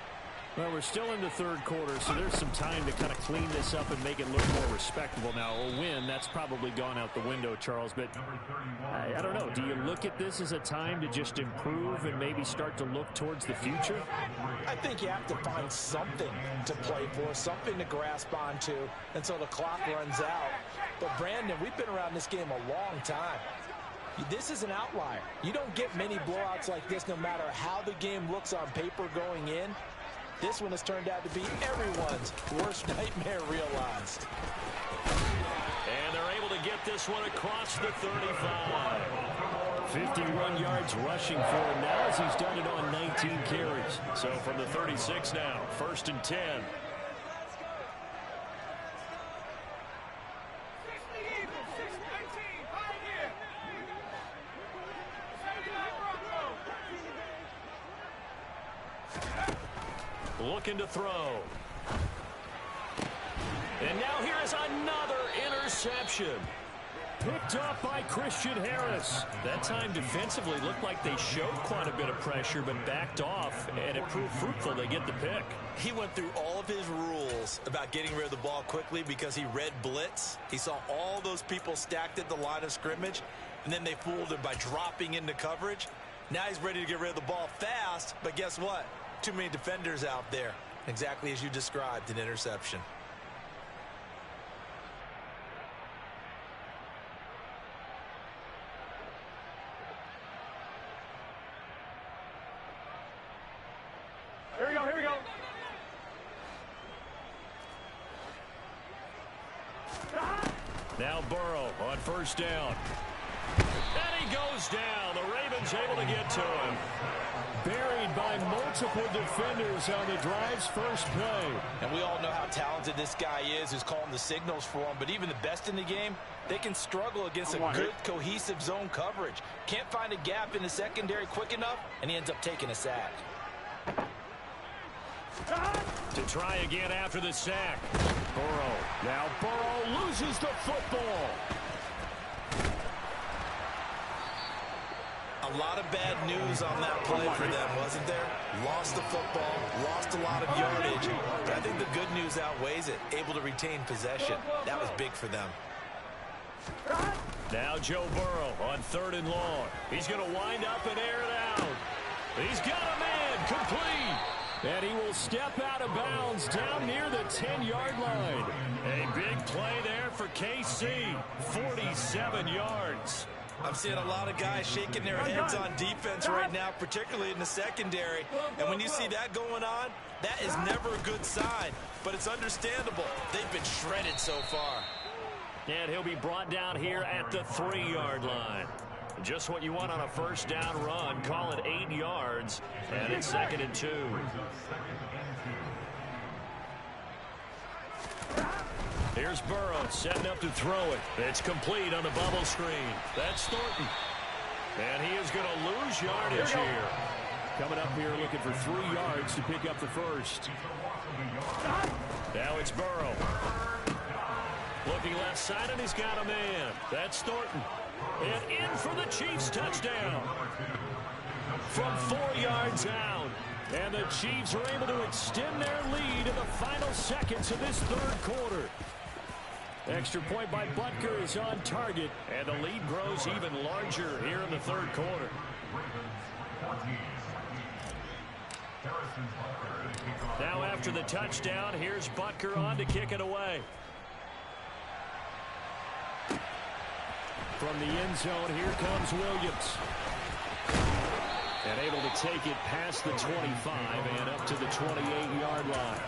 Well, we're still in the 3rd quarter, so there's some time to kind of clean this up and make it look more respectable. Now, a win, that's probably gone out the window, Charles, but I don't know. Do you look at this as a time to just improve and maybe start to look towards the future? I think you have to find something to play for, something to grasp onto until the clock runs out. But, Brandon, we've been around this game a long time. This is an outlier. You don't get many blowouts like this no matter how the game looks on paper going in. This one has turned out to be everyone's worst nightmare realized. And they're able to get this one across the 35. 51 yards rushing for him now as he's done it on 19 carries. So from the 36 now, 1st and 10. Looking to throw. And now here is another interception. Picked up by Christian Harris. That time defensively looked like they showed quite a bit of pressure but backed off, and it proved fruitful. They get the pick. He went through all of his rules about getting rid of the ball quickly because he read blitz. He saw all those people stacked at the line of scrimmage, and then they fooled him by dropping into coverage. Now he's ready to get rid of the ball fast, but guess what? Too many defenders out there. Exactly as you described, an interception. Here we go, here we go. Now Burrow on 1st down. And he goes down. The Ravens able to get to him. Buried by multiple defenders on the drive's first play. And we all know how talented this guy is who's calling the signals for him. But even the best in the game, they can struggle against a good, cohesive zone coverage. Can't find a gap in the secondary quick enough, and he ends up taking a sack. To try again after the sack. Burrow. Now Burrow loses the football. A lot of bad news on that play for them, wasn't there? Lost the football, lost a lot of yardage, but I think the good news outweighs it. Able to retain possession. That was big for them. Now Joe Burrow on 3rd and long. He's going to wind up and air it out. He's got a man complete. And he will step out of bounds down near the 10-yard line. A big play there for KC. 47 yards. I'm seeing a lot of guys shaking their heads on defense right now, particularly in the secondary. And when you see that going on, that is never a good sign. But it's understandable. They've been shredded so far. And he'll be brought down here at the 3-yard line. Just what you want on a first down run. Call it 8 yards. And it's 2nd and 2. Here's Burrow setting up to throw it. It's complete on the bubble screen. That's Thornton. And he is going to lose yardage here. Coming up here looking for 3 yards to pick up the first. Now it's Burrow. Looking left side, and he's got a man. That's Thornton. And in for the Chiefs touchdown. From 4 yards out. And the Chiefs are able to extend their lead in the final seconds of this 3rd quarter. Extra point by Butker is on target. And the lead grows even larger here in the 3rd quarter. Now after the touchdown, here's Butker on to kick it away. From the end zone, here comes Williams. And able to take it past the 25 and up to the 28-yard line.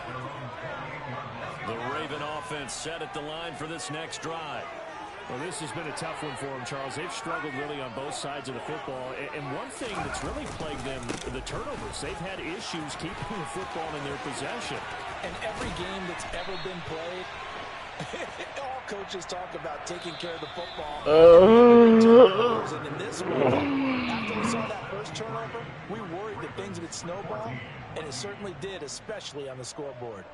The Raven offense set at the line for this next drive. Well, this has been a tough one for them, Charles. They've struggled really on both sides of the football. And one thing that's really plagued them, the turnovers. They've had issues keeping the football in their possession. And every game that's ever been played, all coaches talk about taking care of the football. And in this one, after we saw that first turnover, we worried that things would snowball, and it certainly did, especially on the scoreboard.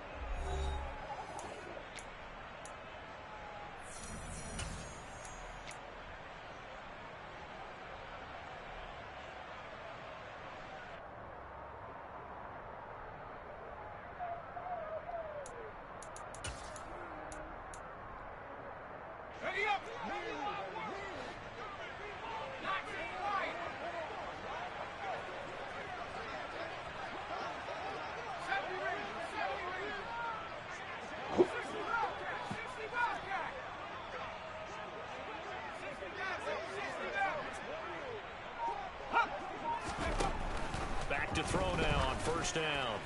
To throw now on first down.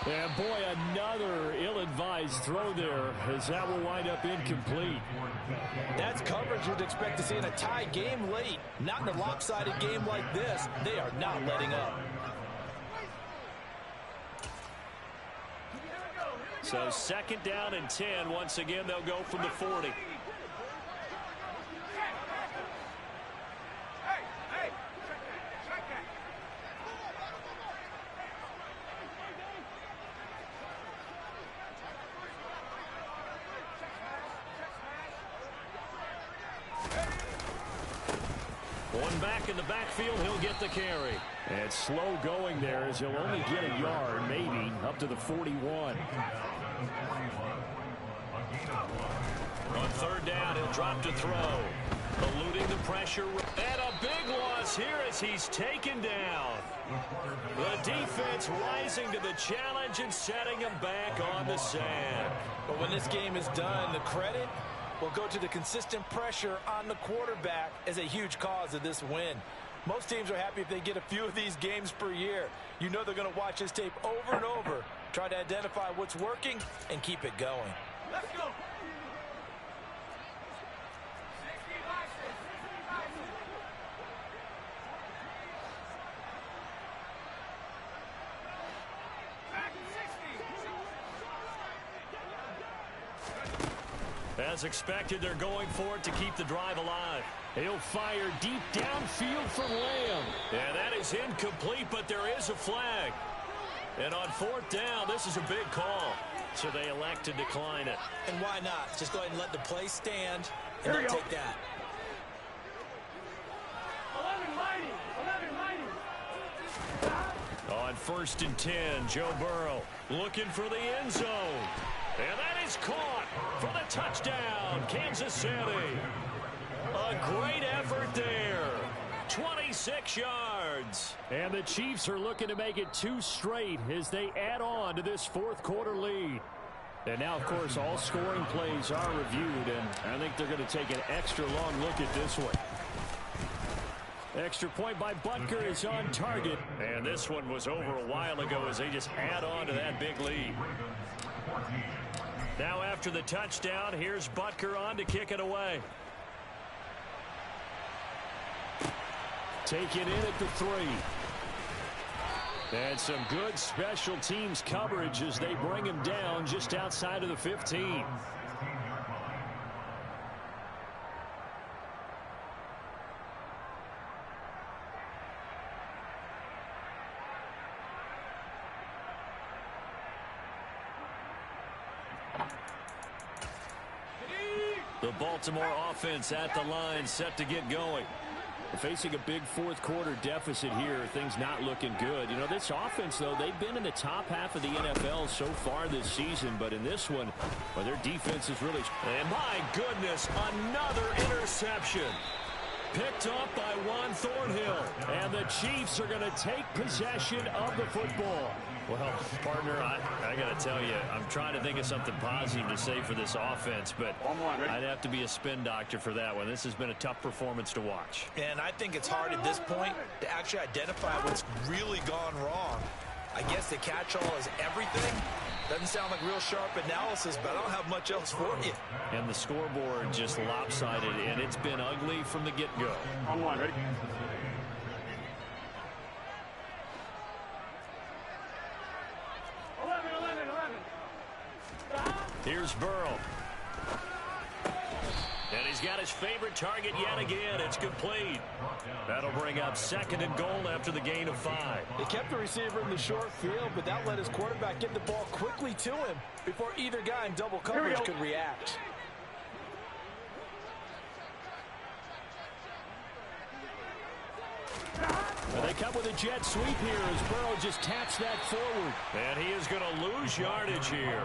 And boy, another ill-advised throw there, as that will wind up incomplete. That's coverage you'd expect to see in a tie game late. Not in a lopsided game like this. They are not letting up. So 2nd down and 10. Once again, they'll go from the 40. One back in the backfield, he'll get the carry. And slow going there as he'll only get a yard, maybe, up to the 41. On 3rd down, he'll drop to throw. Eluding the pressure. And a big loss here as he's taken down. The defense rising to the challenge and setting him back on the sand. But when this game is done, the credit will go to the consistent pressure on the quarterback as a huge cause of this win. Most teams are happy if they get a few of these games per year. You know they're going to watch this tape over and over, try to identify what's working, and keep it going. Let's go. As expected, they're going for it to keep the drive alive. He'll fire deep downfield for Lamb. And that is incomplete, but there is a flag. And on 4th down, this is a big call. So they elect to decline it. And why not? Just go ahead and let the play stand, and they'll take that. 11 On 1st and 10, Joe Burrow looking for the end zone. And that is caught for the touchdown, Kansas City. A great effort there. 26 yards. And the Chiefs are looking to make it 2 straight as they add on to this 4th quarter lead. And now, of course, all scoring plays are reviewed, and I think they're going to take an extra long look at this one. Extra point by Butker is on target. And this one was over a while ago as they just add on to that big lead. Now after the touchdown, here's Butker on to kick it away. Take it in at the 3. And some good special teams coverage as they bring him down just outside of the 15. The Baltimore offense at the line, set to get going. Facing a big 4th quarter deficit here, things not looking good. You know, this offense, though, they've been in the top half of the NFL so far this season, but in this one, well, their defense is really... And my goodness, another interception. Picked up by Juan Thornhill. And the Chiefs are going to take possession of the football. Well, partner, I got to tell you, I'm trying to think of something positive to say for this offense, but I'd have to be a spin doctor for that one. This has been a tough performance to watch. And I think it's hard at this point to actually identify what's really gone wrong. I guess the catch-all is everything. Doesn't sound like real sharp analysis, but I don't have much else for you. And the scoreboard just lopsided, and it's been ugly from the get-go. On 1, ready? Here's Burrow. And he's got his favorite target yet again. It's complete. That'll bring up 2nd and goal after the gain of 5. They kept the receiver in the short field, but that let his quarterback get the ball quickly to him before either guy in double coverage could react. Well, they come with a jet sweep here as Burrow just taps that forward. And he is going to lose yardage here.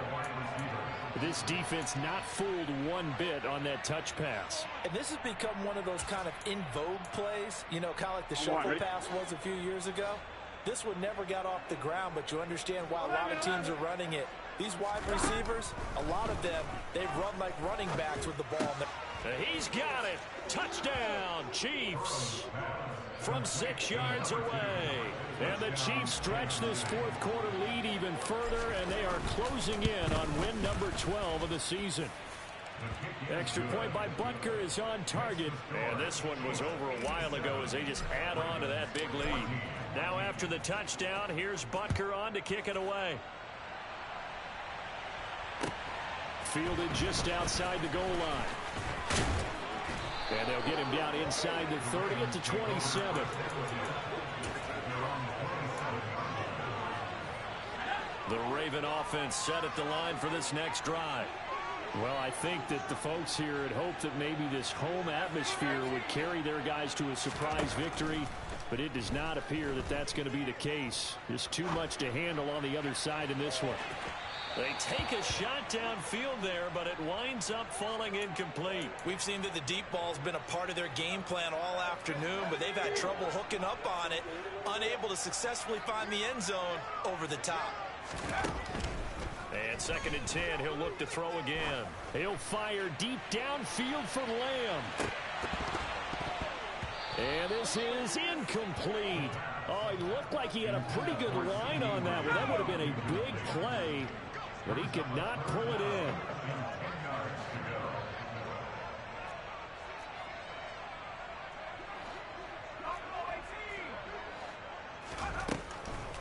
This defense not fooled one bit on that touch pass. And this has become one of those kind of in vogue plays, you know, kind of like the shuffle pass was a few years ago. This one never got off the ground, but you understand why a lot of teams are running it. These wide receivers, a lot of them, they run like running backs with the ball in their... He's got it. Touchdown, Chiefs. From 6 yards away. And the Chiefs stretch this 4th quarter lead even further, and they are closing in on win number 12 of the season. Extra point by Butker is on target. And this one was over a while ago as they just add on to that big lead. Now after the touchdown, here's Butker on to kick it away. Fielded just outside the goal line. And they'll get him down inside the 30 at the 27. The Raven offense set at the line for this next drive. Well, I think that the folks here had hoped that maybe this home atmosphere would carry their guys to a surprise victory, but it does not appear that that's going to be the case. There's too much to handle on the other side in this one. They take a shot downfield there, but it winds up falling incomplete. We've seen that the deep ball's been a part of their game plan all afternoon, but they've had trouble hooking up on it, unable to successfully find the end zone over the top. And 2nd and 10, he'll look to throw again. He'll fire deep downfield for Lamb. And this is incomplete. Oh, he looked like he had a pretty good line on that one. That would have been a big play, but he could not pull it in.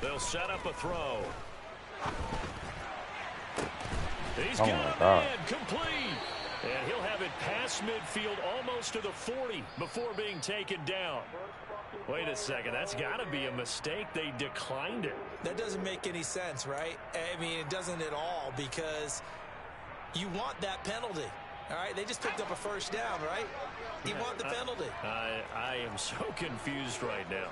They'll set up a throw. He's Oh got my it in, complete. And he'll have it past midfield almost to the 40 before being taken down. Wait a second. That's got to be a mistake. They declined it. That doesn't make any sense, right? I mean, it doesn't at all, because you want that penalty. All right, they just picked up a first down, right? You want the penalty. I am so confused right now.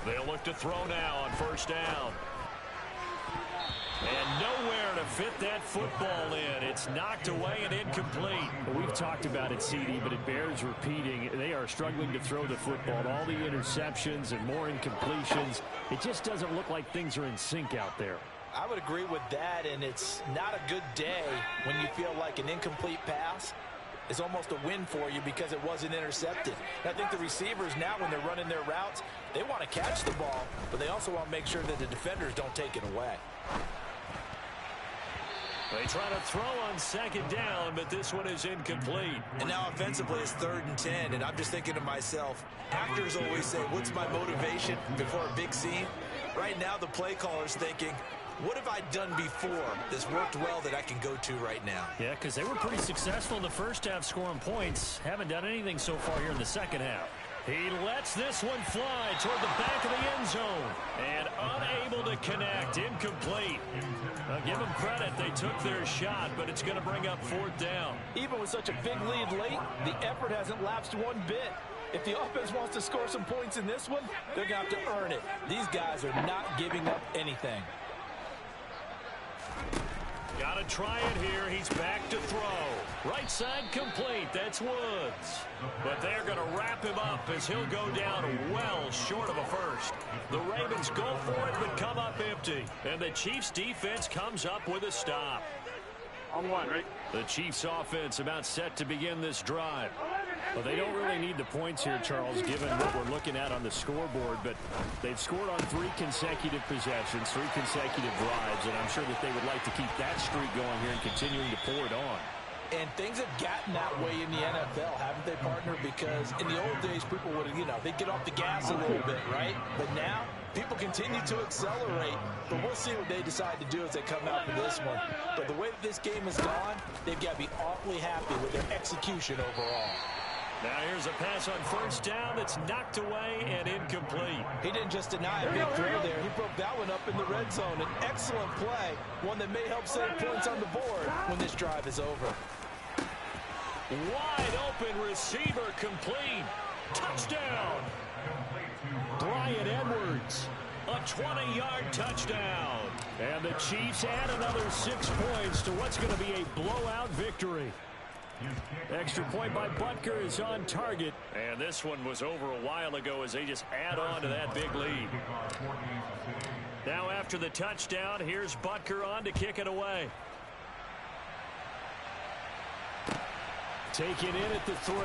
They'll look to throw now on first down. And nowhere to fit that football in. It's knocked away and incomplete. We've talked about it, CD, but it bears repeating. They are struggling to throw the football. All the interceptions and more incompletions. It just doesn't look like things are in sync out there. I would agree with that, and it's not a good day when you feel like an incomplete pass is almost a win for you because it wasn't intercepted. And I think the receivers now, when they're running their routes, they want to catch the ball, but they also want to make sure that the defenders don't take it away. They try to throw on second down, but this one is incomplete. And now offensively it's 3rd and 10, and I'm just thinking to myself, actors always say, what's my motivation before a big scene? Right now the play caller's thinking, what have I done before that's worked well that I can go to right now? Yeah, because they were pretty successful in the first half scoring points. Haven't done anything so far here in the second half. He lets this one fly toward the back of the end zone. And unable to connect. Incomplete. Give them credit. They took their shot, but it's going to bring up 4th down. Even with such a big lead late, the effort hasn't lapsed one bit. If the offense wants to score some points in this one, they're going to have to earn it. These guys are not giving up anything. Got to try it here. He's back to throw. Right side complete. That's Woods. But they're going to wrap him up as he'll go down well short of a first. The Ravens go for it but come up empty. And the Chiefs defense comes up with a stop. On one, right? The Chiefs offense about set to begin this drive. Well, they don't really need the points here, Charles, given what we're looking at on the scoreboard. But they've scored on 3 consecutive possessions, 3 consecutive drives, and I'm sure that they would like to keep that streak going here and continuing to pour it on. And things have gotten that way in the NFL, haven't they, partner? Because in the old days, people would, they'd get off the gas a little bit, right? But now, people continue to accelerate. But we'll see what they decide to do as they come out for this one. But the way that this game has gone, they've got to be awfully happy with their execution overall. Now here's a pass on first down that's knocked away and incomplete. He didn't just deny a big throw there. He broke that one up in the red zone. An excellent play, one that may help save points on the board when this drive is over. Wide open receiver complete. Touchdown. Bryan Edwards. A 20-yard touchdown. And the Chiefs add another 6 points to what's going to be a blowout victory. Extra point by Butker is on target. And this one was over a while ago as they just add on to that big lead. Now after the touchdown, here's Butker on to kick it away. Taken in at the 3.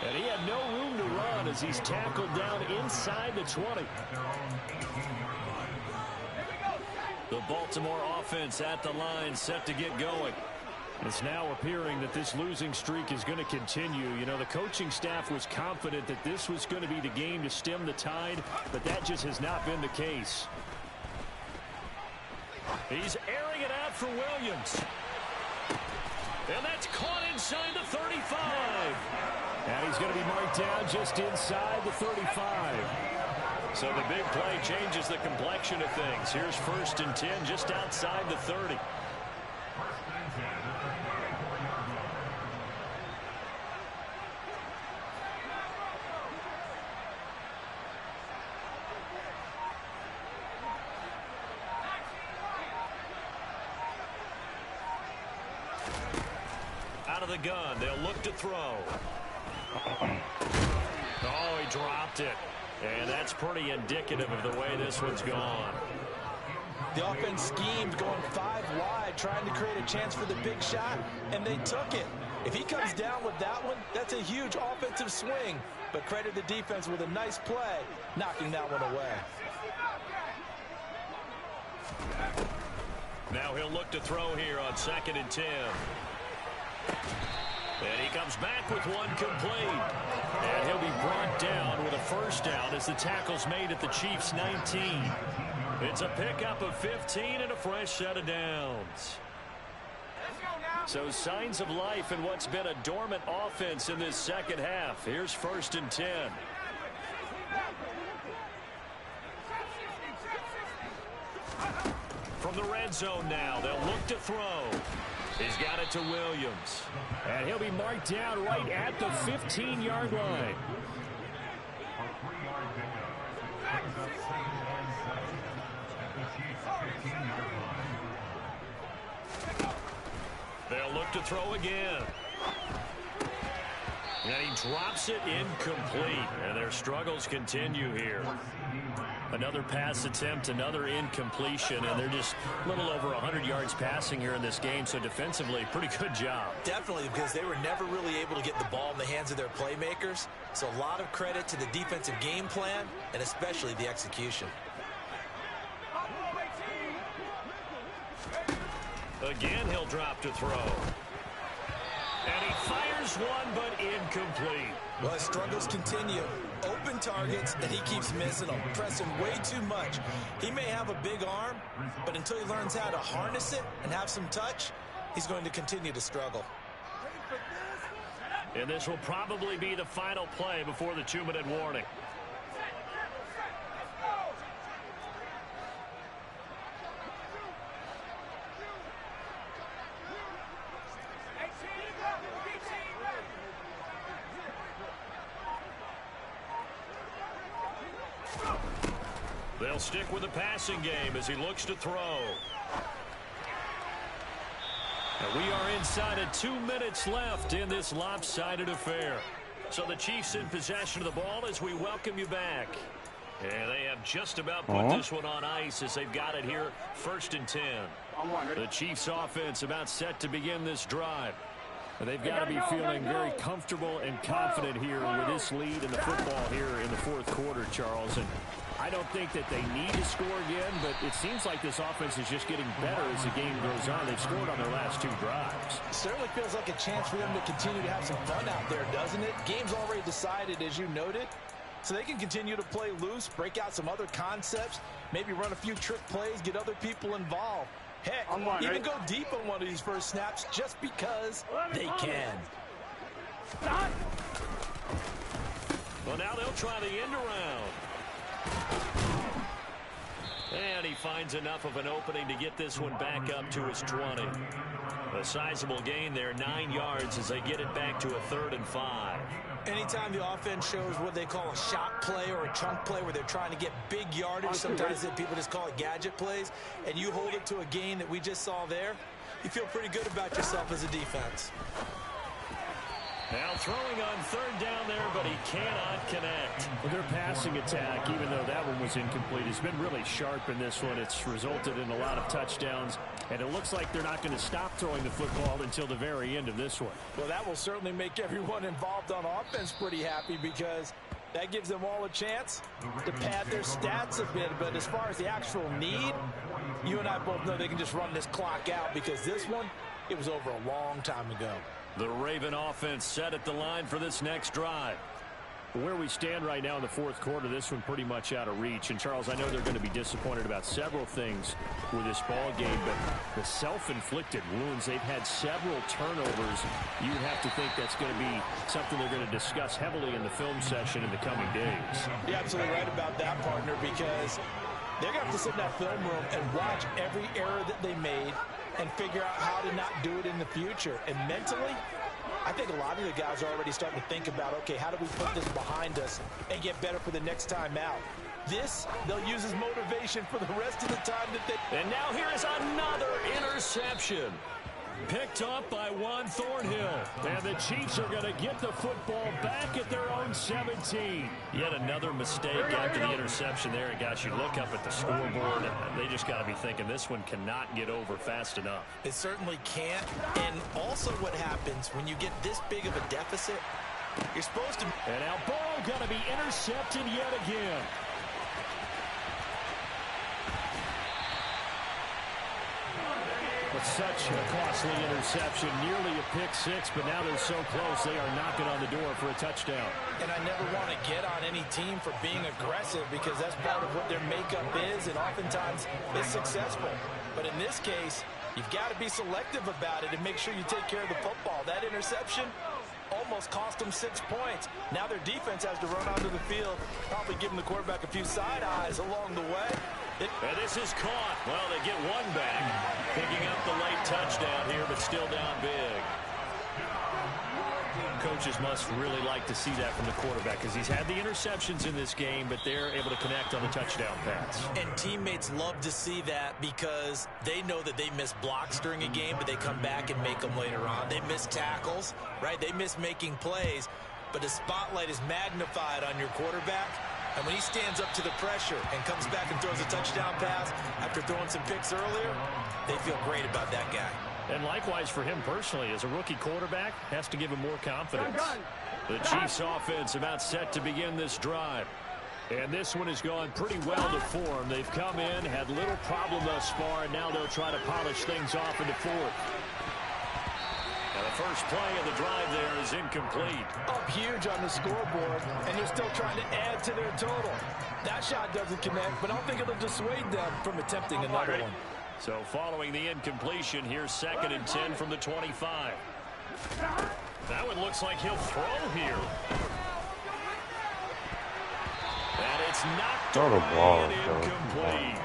And he had no room to run as he's tackled down inside the 20. The Baltimore offense at the line set to get going. It's now appearing that this losing streak is going to continue. The coaching staff was confident that this was going to be the game to stem the tide, but that just has not been the case. He's airing it out for Williams. And that's caught inside the 35. And he's going to be marked down just inside the 35. So the big play changes the complexion of things. Here's 1st and 10 just outside the 30. Out of the gun, they'll look to throw. Oh, he dropped it. And that's pretty indicative of the way this one's gone. The offense schemed going 5 wide, trying to create a chance for the big shot, and they took it. If he comes down with that one, that's a huge offensive swing. But credit the defense with a nice play, knocking that one away. Now he'll look to throw here on 2nd and 10. And he comes back with one complete. And he'll be brought down with a first down as the tackle's made at the Chiefs' 19. It's a pickup of 15 and a fresh set of downs. Let's go now. So signs of life in what's been a dormant offense in this second half. Here's 1st and 10. From the red zone now, they'll look to throw. He's got it to Williams. And he'll be marked down right at the 15-yard line. They'll look to throw again. And he drops it incomplete. And their struggles continue here. Another pass attempt, another incompletion, and they're just a little over 100 yards passing here in this game. So defensively, pretty good job. Definitely, because they were never really able to get the ball in the hands of their playmakers. So a lot of credit to the defensive game plan and especially the execution. Again, he'll drop to throw. And he fires one, but incomplete. Well, his struggles continue. Open targets, and he keeps missing them, pressing way too much. He may have a big arm, but until he learns how to harness it and have some touch, he's going to continue to struggle. And this will probably be the final play before the 2-minute warning. They'll stick with the passing game as he looks to throw. And we are inside of 2 minutes left in this lopsided affair. So the Chiefs in possession of the ball as we welcome you back. And they have just about put this one on ice as they've got it here, 1st and 10. The Chiefs offense about set to begin this drive. They've got to be feeling very comfortable and confident here with this lead in the football here in the 4th quarter, Charles. And I don't think that they need to score again, but it seems like this offense is just getting better as the game goes on. They've scored on their last 2 drives. Certainly feels like a chance for them to continue to have some fun out there, doesn't it? Game's already decided, as you noted, so they can continue to play loose, break out some other concepts, maybe run a few trick plays, get other people involved. Heck, even go deep on one of these first snaps just because they can. Well, now they'll try the end around. And he finds enough of an opening to get this one back up to his 20. A sizable gain there, 9 yards as they get it back to a 3rd and 5. Anytime the offense shows what they call a shot play or a chunk play where they're trying to get big yardage, sometimes people just call it gadget plays, and you hold it to a gain that we just saw there, you feel pretty good about yourself as a defense. Now throwing on 3rd down there, but he cannot connect. Well, their passing attack, even though that one was incomplete, has been really sharp in this one. It's resulted in a lot of touchdowns, and it looks like they're not going to stop throwing the football until the very end of this one. Well, that will certainly make everyone involved on offense pretty happy because that gives them all a chance to pad their stats a bit. But as far as the actual need, you and I both know they can just run this clock out because this one, it was over a long time ago. The Raven offense set at the line for this next drive. Where we stand right now in the 4th quarter, this one pretty much out of reach. And, Charles, I know they're going to be disappointed about several things with this ball game, but the self-inflicted wounds, they've had several turnovers. You have to think that's going to be something they're going to discuss heavily in the film session in the coming days. You're absolutely right about that, partner, because they're going to have to sit in that film room and watch every error that they made and figure out how to not do it in the future. And mentally, I think a lot of the guys are already starting to think about, okay, how do we put this behind us and get better for the next time out? This, they'll use as motivation for the rest of the time that they... And now here is another interception. Picked up by Juan Thornhill. And the Chiefs are going to get the football back at their own 17. Yet another mistake after the interception there. And, guys, you look up at the scoreboard, and they just got to be thinking this one cannot get over fast enough. It certainly can't. And also what happens when you get this big of a deficit, you're supposed to... And now ball going to be intercepted yet again. But such a costly interception, nearly a pick six, but now they're so close they are knocking on the door for a touchdown. And I never want to get on any team for being aggressive because that's part of what their makeup is, and oftentimes it's successful. But in this case, You've got to be selective about it and make sure you take care of the football. That interception almost cost them 6 points. Now their defense has to run onto the field, probably giving the quarterback a few side eyes along the way. And this is caught. Well, they get one back, picking up the late touchdown here, but still down big. Coaches must really like to see that from the quarterback because he's had the interceptions in this game, but they're able to connect on the touchdown pass. And teammates love to see that because they know that they miss blocks during a game, but they come back and make them later on. They miss tackles, right? They miss making plays, but the spotlight is magnified on your quarterback. And when he stands up to the pressure and comes back and throws a touchdown pass after throwing some picks earlier, they feel great about that guy. And likewise for him personally, as a rookie quarterback, has to give him more confidence. The Chiefs offense about set to begin this drive. And this one has gone pretty well to form. They've come in, had little problem thus far, and now they'll try to polish things off into fourth. And the first play of the drive there is incomplete. Up huge on the scoreboard, and they're still trying to add to their total. That shot doesn't connect, but I don't think it'll dissuade them from attempting another one. So following the incompletion, here's 2nd and 10 from the 25. That one looks like he'll throw here. And it's knocked away and incomplete.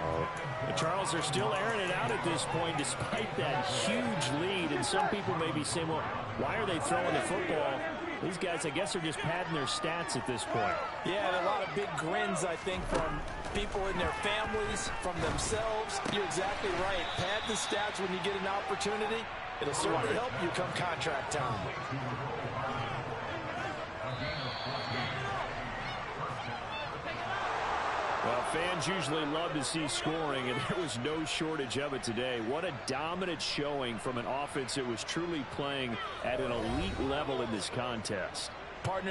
Charles, they're still airing it out at this point despite that huge lead. And some people may be saying, well, why are they throwing the football? These guys, I guess, are just padding their stats at this point. Yeah, a lot of big grins, I think, from people in their families, from themselves. You're exactly right. Pad the stats when you get an opportunity. It'll certainly help you come contract time. Well, fans usually love to see scoring, and there was no shortage of it today. What a dominant showing from an offense that was truly playing at an elite level in this contest. Partner.